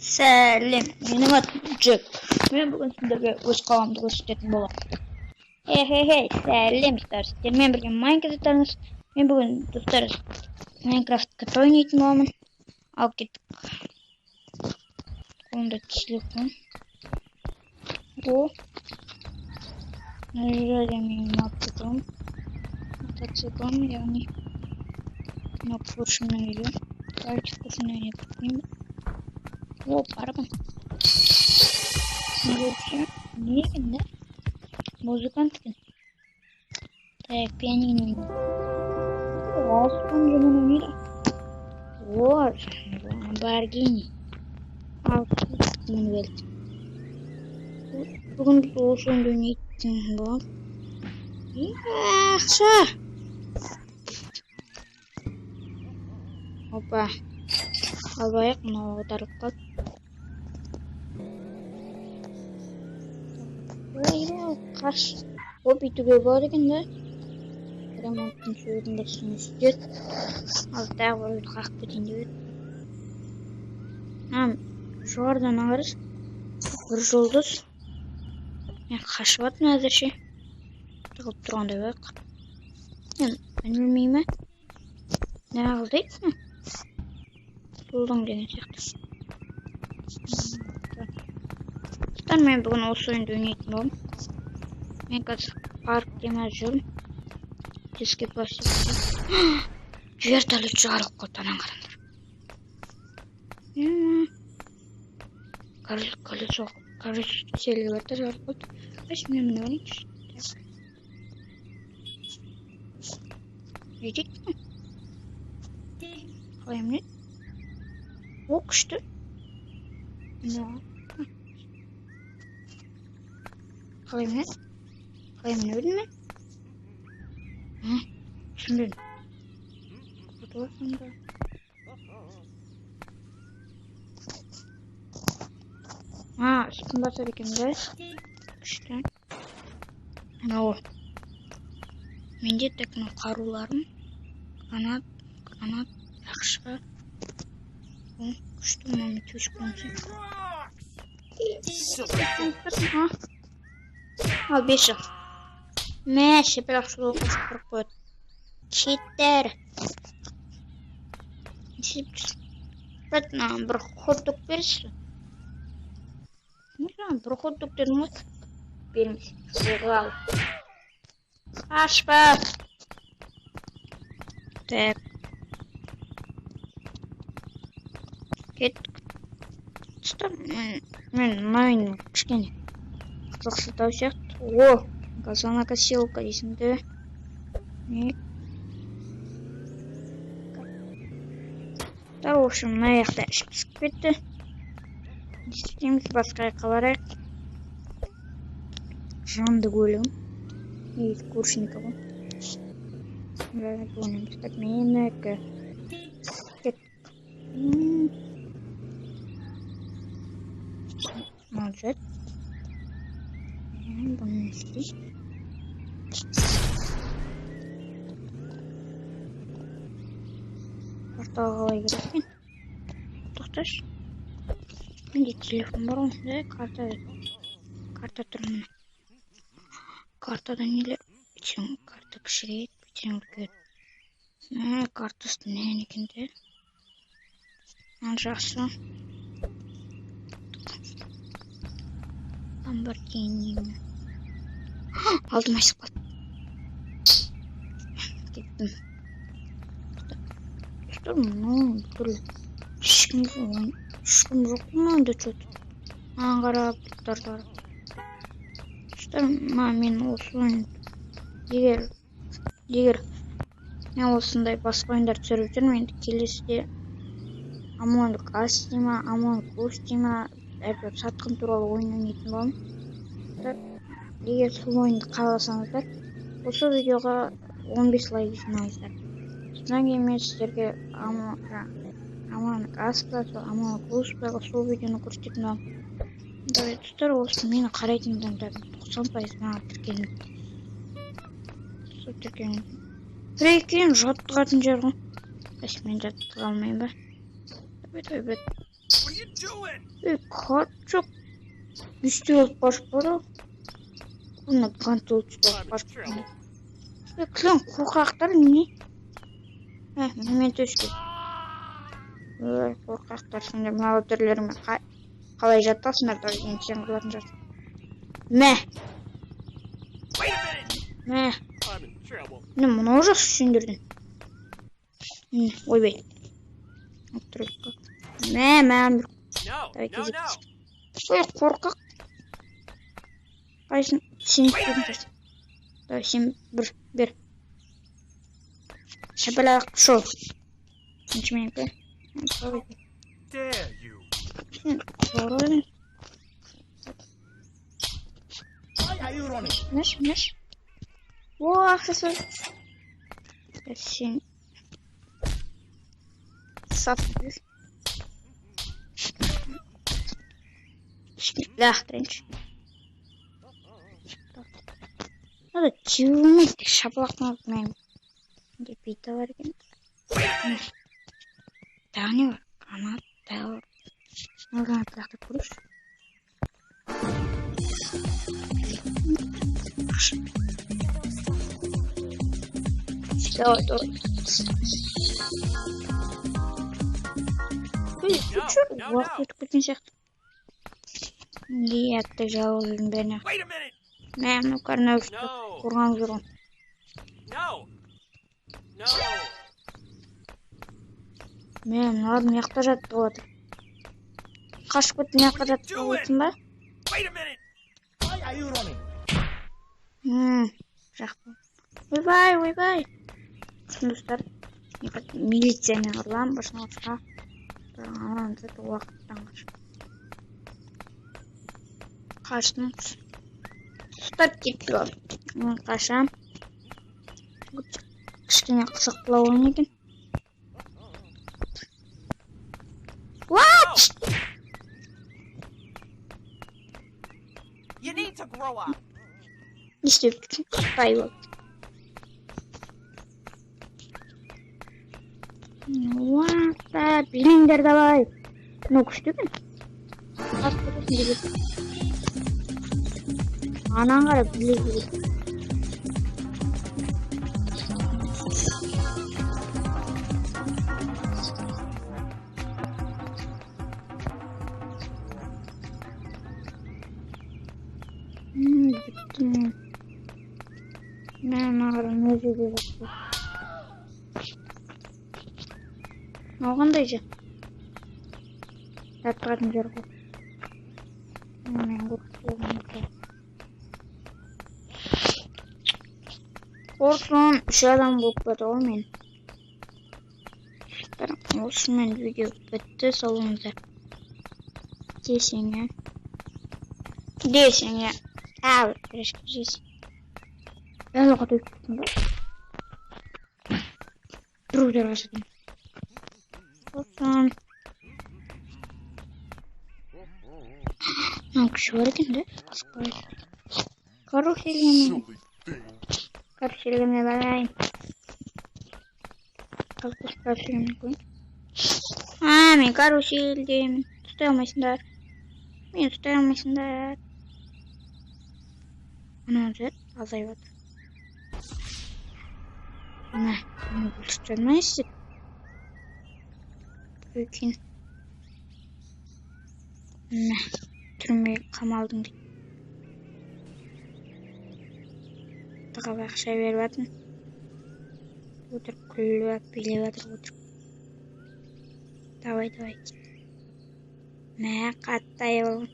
Сәлем, менің атым Джек. Мен бүгін сіздерге өз қаламды көрсететін боламын. Хей, сәлем, сіздермен бірге Майнкрафт ойнаймыз. Мен бүгін достар Майнкрафтқа ойнайтын боламын. Ал кеттік. Қолымда телефон. О. Мына жерде менің мотоциклым, яғни мына көршімнің үйі. Давайте вкусный не купим. О, барбан. Не екен, да? Музыкант екен. Так, пианино ойнайды. Аспан жаман ойнайды. О, Lamborghini. Ал кеттім велді. Бүгін біз осы ойынды ойнайтын боламыз. Ақша! Опа. Албайық, мынау аударылып қалды. Қаш. Оп, үйтуге болады екен, да? Ремонттың сөздің бірісін үстет. Ал тағы бір үйді қақып кетейін деп еді. Жоғарыдан ағарыз. Бір жұлдыз. Мен қашып атын әзірше. Тығылып тұрғандай бақ. Мен білмейме? Не ағылдайды ма? Бұлдың деген сияқты. Мен бүгін осы ойынды ойнайтын болым. Мен қазір парк демай жүрмін. Теске басып. Вертолет жарылып қалды, анан қараңдар. Карусель вертолет жарылып қалды. Қайсы мен міне ойнайыншы. Жетейік пе? Қалай міне? О, күшті. Қалай міне? Өлді ме? Түсінбедім. Құты сонда. Үстін басар екен бе? Күшті. О. Менде тек қаруларым. Гранат, ақша. Күшті мамы төшіп көмсен. Ал 5 жыл. Мәші бір ақшылы қосып тұрып қойды. Четтер. Бір хот-дог берші. Бір хот-дог дедім ғой. Бермесе. Сыйғал. Ашпа. Так. Кеттік. Мен майын кішкене. Қызықсыздау сияқты. О, газонокосилка дейсіңді. Да, в общем, мына жақта іш пісіп кетті. Не істейміз, басқа жаққа барайық. Жанды көлігім. Есть куршника ғой. Так, менікі. Кеттік. Молчать. Бұны істей. Картаға қалай керек екен? Тоқташ. Менде телефон бар ғой. Карта тұр міне. Картада неле? Бітсең карта кішірейді, бітсең үлкейді. Картасы нән екенде. Жақсы. Lamborghini. Aldım aşık bak. Gittim. Dur mu? Dur. Şişkin yok mu? Önde çöt. Ankara bulutlar. İşte men olsun. Егер мен осындай басқа ойындар түсіріп жүрмін, енді келесіде Among Us дейма, Among Us дейма, әйтеуір сатқын туралы ойын ойнайтын боламын. Егер сол ойынды қаласаңыздар, осы видеоға 15 лайк жинаңыздар. Содан кейін мен сіздерге Among Us па, Among Us па сол видеоны көрсететін боламын. Достар, осы мені қарайтын адамдардың 90% маған тіркелмейді. Сол тіркелмейді. Бір екен жаттығатын жер ғой. Мен жаттыға алмайын ба? Бет. you doing? Çok güçlü olup başpara. Bunu kontrol tutup I'm in başpara. trouble. Klan korkaklar ne? Men töşkü. Korkaklar şimdi mağdurlarımı kalay jatasınlar da insan kılarınca. Ne? Wait a minute. Ne? I'm in trouble. Ne bunu orası sündürdün? Oy bey. Ne ben No, tabii ki no, no. Oy korkak. Ayşın seni tutacağız. Da şimdi bir. Şabalak şu. İçmeyin ki. Tabii ki. Dare you? Doğru. Why are you running? Neş. O aksesuar. Şimdi. Satıyoruz. Bismillah trenç. Hadi çiğumi şabalak mı yapmayayım? Bir pita var ki. Tane var. Kanat da var. Ne kanatlarda kuruş? Doğru. Küçük vakit kutlayacak. Diyette javuzun beni. Wait a minute. Memnun karnı üstü. No. Kur'an zorun. No. No. Memnun adım yakta jattı oğadı. Kaç kutu yakta jattı oğatın ba? Wait a minute. Why are you running? Жақсы. Ойбай. Достар, милицияны алам, башына отқа. Анан заты уақыттан қаштым. Ұстап кетті ол. Мен қашам. Кішкене қызықтылау ойын екен. What? You need to grow up. Не істеп кетсің? Қытай болды. Уақта, біліңдер давай. Ну, күшті екен. Қас көресің деп еді. Анан қара біле келеді. Bitti. Ben ağrım özü gözüktü. Оғандайжы? Тартығатын жер ғой. Мен қорқытылығын. Орсын, 3 адам болып бәді ғой мен. Осымен видео бітті, салуыңыздар. Десең, әу, решкі жесең. Әлі қата өттім ба? Друзья ашыдым. Olsun. Şu var ki de. Karusel ben. Karusel koy. Men karuseldim. Tutamaysınlar. Beni tutamaysınlar. Ana zet azayıp. Ne? Bunu buluşturmayız. Öykün. Ne? Türmeye kamaldım deyip. Tağa bakışa vermedim. Oturup küllüp, bilip oturup. Davay. Ne? Kattay oğlum.